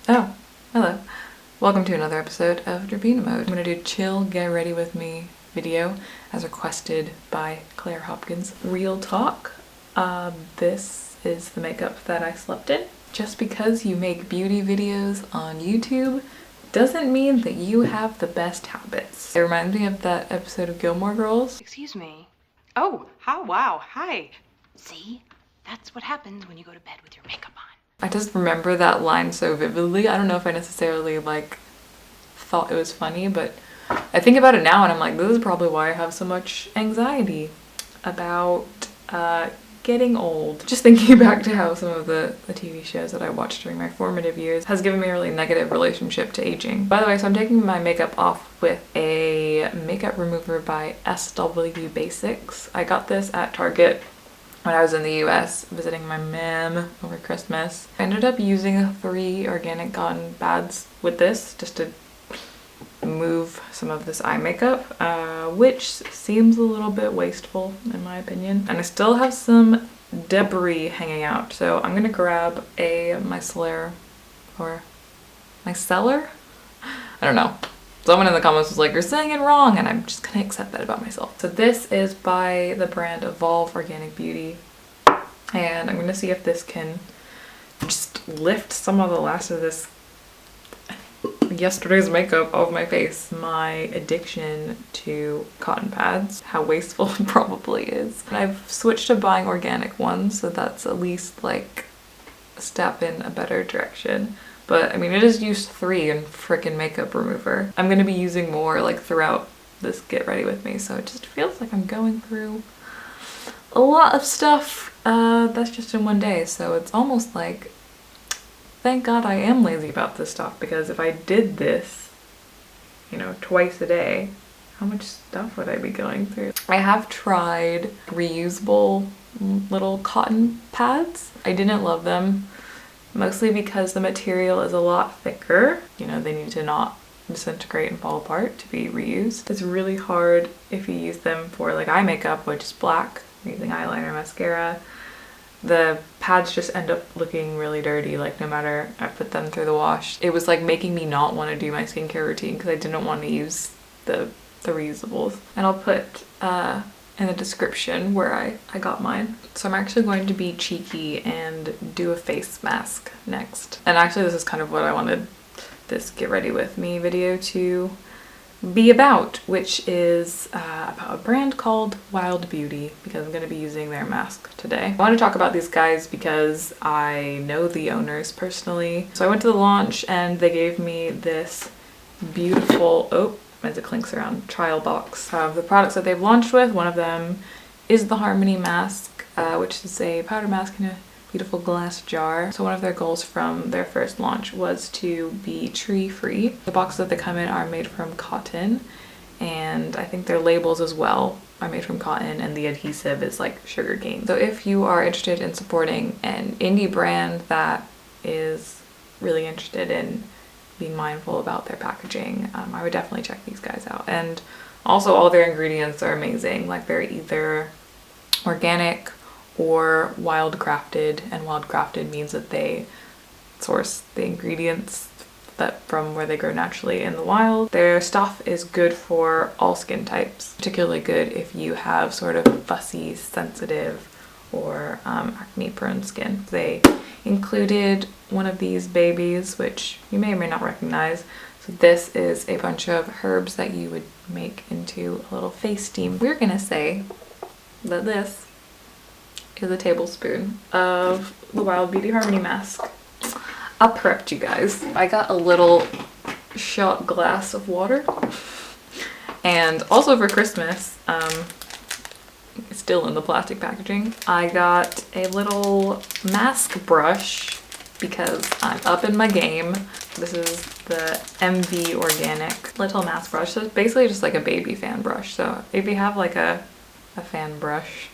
Oh, hello. Welcome to another episode of derpinamode. I'm gonna do chill, get ready with me video as requested by Claire Hopkins. Real talk, this is the makeup that I slept in. Just because you make beauty videos on YouTube doesn't mean that you have the best habits. It reminds me of that episode of Gilmore Girls. Excuse me. Oh, wow, hi. See? That's what happens when you go to bed with your makeup on. I just remember that line so vividly. I don't know if I necessarily thought it was funny, but I think about it now and I'm like, this is probably why I have so much anxiety about getting old. Just thinking back to how some of the TV shows that I watched during my formative years has given me a really negative relationship to aging. By the way, so I'm taking my makeup off with a makeup remover by SW Basics. I got this at Target when I was in the US visiting my mom over Christmas. I ended up using 3 organic cotton pads with this just to move some of this eye makeup, which seems a little bit wasteful in my opinion. And I still have some debris hanging out, so I'm gonna grab a micellar or micellar? I don't know. Someone in the comments was like, you're saying it wrong, and I'm just gonna accept that about myself. So this is by the brand Evolve Organic Beauty, and I'm gonna see if this can just lift some of the last of this yesterday's makeup off my face. My addiction to cotton pads, how wasteful it probably is. And I've switched to buying organic ones, so that's at least like a step in a better direction. But I mean, I just used 3 in frickin' makeup remover. I'm gonna be using more like throughout this get ready with me, so it just feels like I'm going through a lot of stuff that's just in one day. So it's almost like, thank God I am lazy about this stuff, because if I did this, you know, twice a day, how much stuff would I be going through? I have tried reusable little cotton pads. I didn't love them. Mostly because the material is a lot thicker. You know, they need to not disintegrate and fall apart to be reused. It's really hard if you use them for like eye makeup, which is black, using eyeliner, mascara. The pads just end up looking really dirty, like no matter I put them through the wash. It was like making me not want to do my skincare routine because I didn't want to use the reusables. And I'll put in the description where I got mine. So I'm actually going to be cheeky and do a face mask next. And actually this is kind of what I wanted this get ready with me video to be about, which is about a brand called Wild Beauty, because I'm going to be using their mask today. I want to talk about these guys because I know the owners personally. So I went to the launch and they gave me this beautiful, oh, as it clinks around, trial box of the products that they've launched with. One of them is the Harmony mask, which is a powder mask in a beautiful glass jar. So one of their goals from their first launch was to be tree-free. The boxes that they come in are made from cotton, and I think their labels as well are made from cotton, and the adhesive is like sugarcane. So if you are interested in supporting an indie brand that is really interested in being mindful about their packaging, I would definitely check these guys out. And also all their ingredients are amazing. Like they're either organic or wild crafted, and wild crafted means that they source the ingredients that from where they grow naturally in the wild. Their stuff is good for all skin types, particularly good if you have sort of fussy, sensitive, or acne prone skin. They included one of these babies, which you may or may not recognize. So this is a bunch of herbs that you would make into a little face steam. We're gonna say that this is a tablespoon of the Wild Beauty Harmony mask. I prepped you guys. I got a little shot glass of water. And also for Christmas, still in the plastic packaging, I got a little mask brush because I'm up in my game. This is the MV Organic little mask brush. So it's basically just like a baby fan brush. So if you have like a fan brush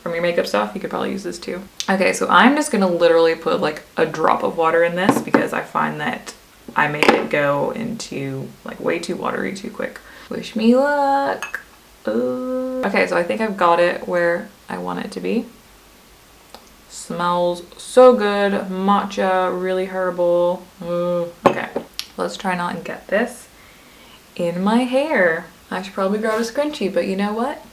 from your makeup stuff, you could probably use this too. Okay, so I'm just gonna literally put like a drop of water in this because I find that I make it go into like way too watery too quick. Wish me luck. Ooh. Okay, so I think I've got it where I want it to be. Smells so good. Matcha, really herbal. Ooh. Okay, let's try not and get this in my hair. I should probably grab a scrunchie, but you know what?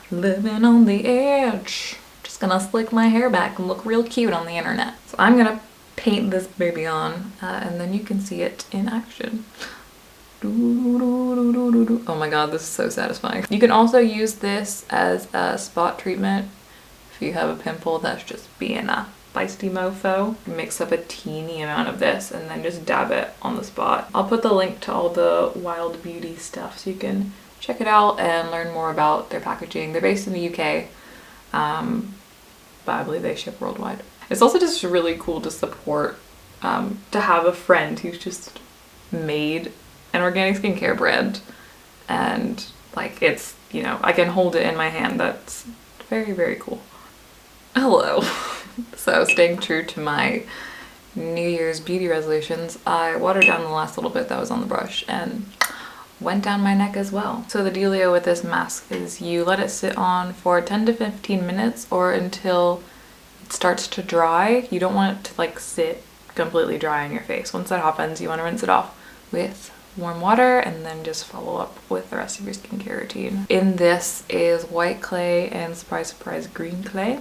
Living on the edge. Just gonna slick my hair back and look real cute on the internet. So I'm gonna paint this baby on and then you can see it in action. Oh my god, this is so satisfying. You can also use this as a spot treatment if you have a pimple that's just being a feisty mofo. Mix up a teeny amount of this and then just dab it on the spot. I'll put the link to all the Wild Beauty stuff so you can check it out and learn more about their packaging. They're based in the UK, but I believe they ship worldwide. It's also just really cool to support, to have a friend who's just made an organic skincare brand, and like it's, you know, I can hold it in my hand. That's very, very cool. Hello. So staying true to my New Year's beauty resolutions, I watered down the last little bit that was on the brush and went down my neck as well. So the dealio with this mask is you let it sit on for 10 to 15 minutes or until it starts to dry. You don't want it to like sit completely dry on your face. Once that happens, you want to rinse it off with warm water and then just follow up with the rest of your skincare routine. In this is white clay and surprise surprise green clay,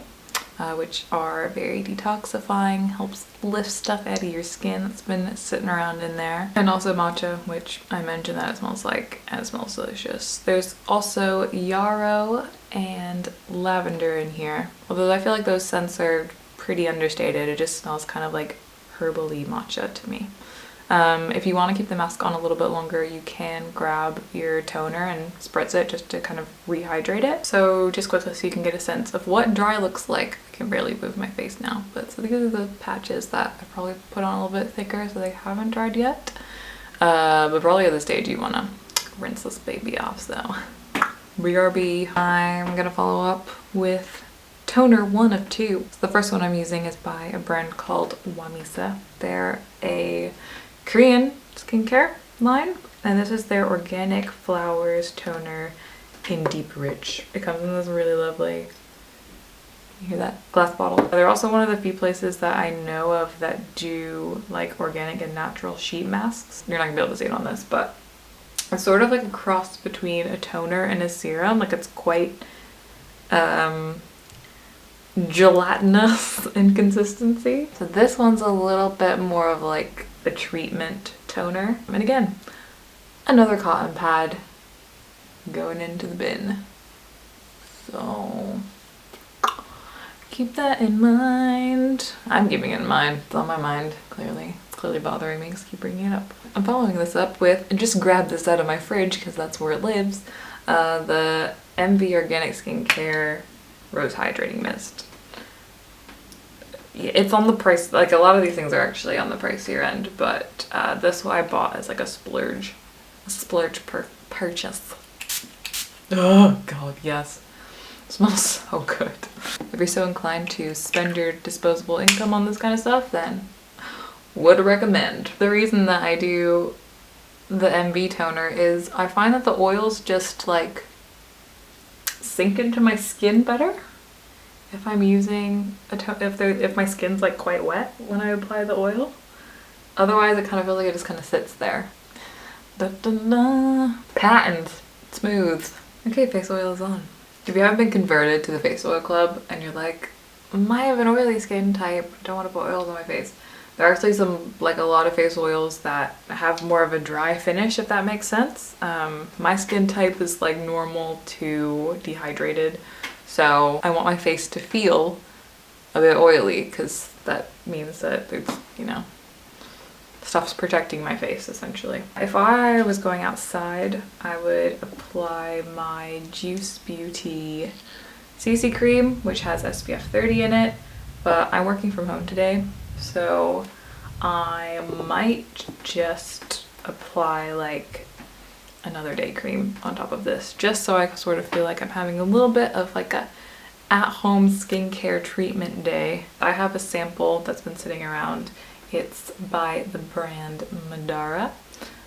which are very detoxifying, helps lift stuff out of your skin that's been sitting around in there. And also matcha, which I mentioned that it smells like, and it smells delicious. There's also yarrow and lavender in here, although I feel like those scents are pretty understated. It just smells kind of like herbally matcha to me. If you want to keep the mask on a little bit longer, you can grab your toner and spritz it just to kind of rehydrate it. So just quickly so you can get a sense of what dry looks like. I can barely move my face now, but so these are the patches that I probably put on a little bit thicker so they haven't dried yet. But probably at this stage you want to rinse this baby off, so BRB. I'm gonna follow up with toner 1 of 2. So the first one I'm using is by a brand called Whamisa. They're a Korean skincare line, and this is their Organic Flowers Toner in Deep Rich. It comes in this really lovely, you hear that, glass bottle. They're also one of the few places that I know of that do like organic and natural sheet masks. You're not gonna be able to see it on this, but it's sort of like a cross between a toner and a serum. Like it's quite gelatinous in consistency. So this one's a little bit more of like a treatment toner. And again, another cotton pad going into the bin. So keep that in mind. I'm keeping it in mind. It's on my mind, clearly. It's clearly bothering me because I keep bringing it up. I'm following this up with, and just grabbed this out of my fridge because that's where it lives, the MV Organic Skincare Rose Hydrating Mist. It's on the price, like a lot of these things are actually on the pricier end, but this one I bought as like a splurge purchase. Oh god, yes. It smells so good. If you're so inclined to spend your disposable income on this kind of stuff, then would recommend. The reason that I do the MV toner is I find that the oils just like sink into my skin better if I'm using if my skin's like quite wet when I apply the oil. Otherwise, it kind of feels like it just kind of sits there. Da, da, da. Patent. Smooth. Okay, face oil is on. If you haven't been converted to the face oil club and you're like, I have an oily skin type, don't want to put oils on my face. There are actually a lot of face oils that have more of a dry finish, if that makes sense. My skin type is like normal to dehydrated, so I want my face to feel a bit oily because that means that there's, you know, stuff's protecting my face essentially. If I was going outside, I would apply my Juice Beauty CC cream, which has SPF 30 in it, but I'm working from home today, so I might just apply like another day cream on top of this, just so I sort of feel like I'm having a little bit of like a at-home skincare treatment day. I have a sample that's been sitting around. It's by the brand Mádara.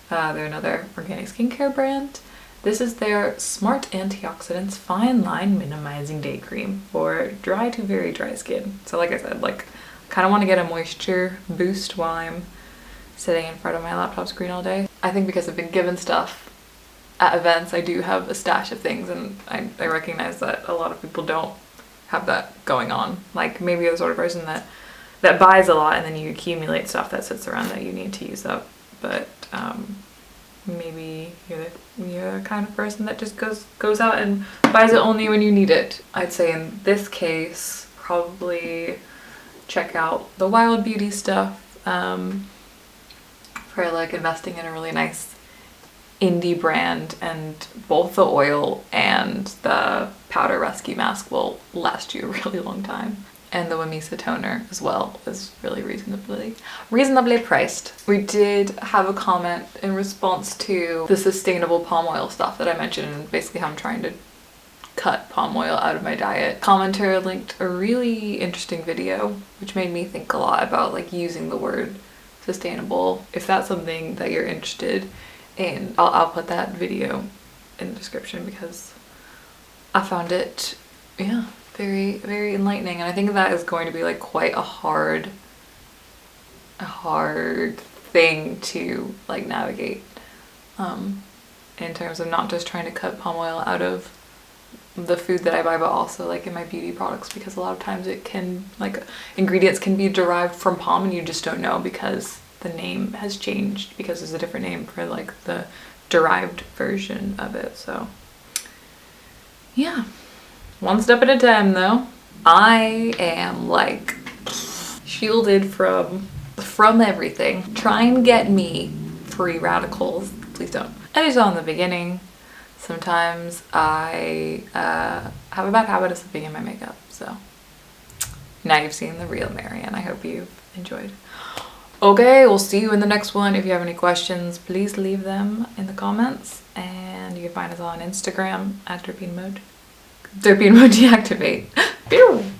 They're another organic skincare brand, This is their Smart Antioxidants Fine Line Minimizing Day Cream for dry to very dry skin. So like I said, like kind of want to get a moisture boost while I'm sitting in front of my laptop screen all day. I think because I've been given stuff at events, I do have a stash of things, and I recognize that a lot of people don't have that going on. Like maybe you're the sort of person that buys a lot and then you accumulate stuff that sits around that you need to use up. But maybe you're the kind of person that just goes out and buys it only when you need it. I'd say in this case, probably check out the Wild Beauty stuff for like investing in a really nice indie brand, and both the oil and the powder rescue mask will last you a really long time. And the Whamisa toner as well is really reasonably priced. We did have a comment in response to the sustainable palm oil stuff that I mentioned, and basically how I'm trying to cut palm oil out of my diet. Commenter linked a really interesting video which made me think a lot about like using the word sustainable. If that's something that you're interested in, I'll put that video in the description because I found it, yeah, very, very enlightening. And I think that is going to be like quite a hard thing to like navigate in terms of not just trying to cut palm oil out of the food that I buy, but also like in my beauty products, because a lot of times it can, like, ingredients can be derived from palm and you just don't know because the name has changed, because there's a different name for like the derived version of it. So yeah, one step at a time though. I am like shielded from everything. Try and get me free radicals, please don't. As you saw in the beginning, sometimes I have a bad habit of slipping in my makeup, so now you've seen the real Marion. I hope you've enjoyed. Okay, we'll see you in the next one. If you have any questions, please leave them in the comments, and you can find us on Instagram at derpinamode. Derpinamode deactivate. Pew!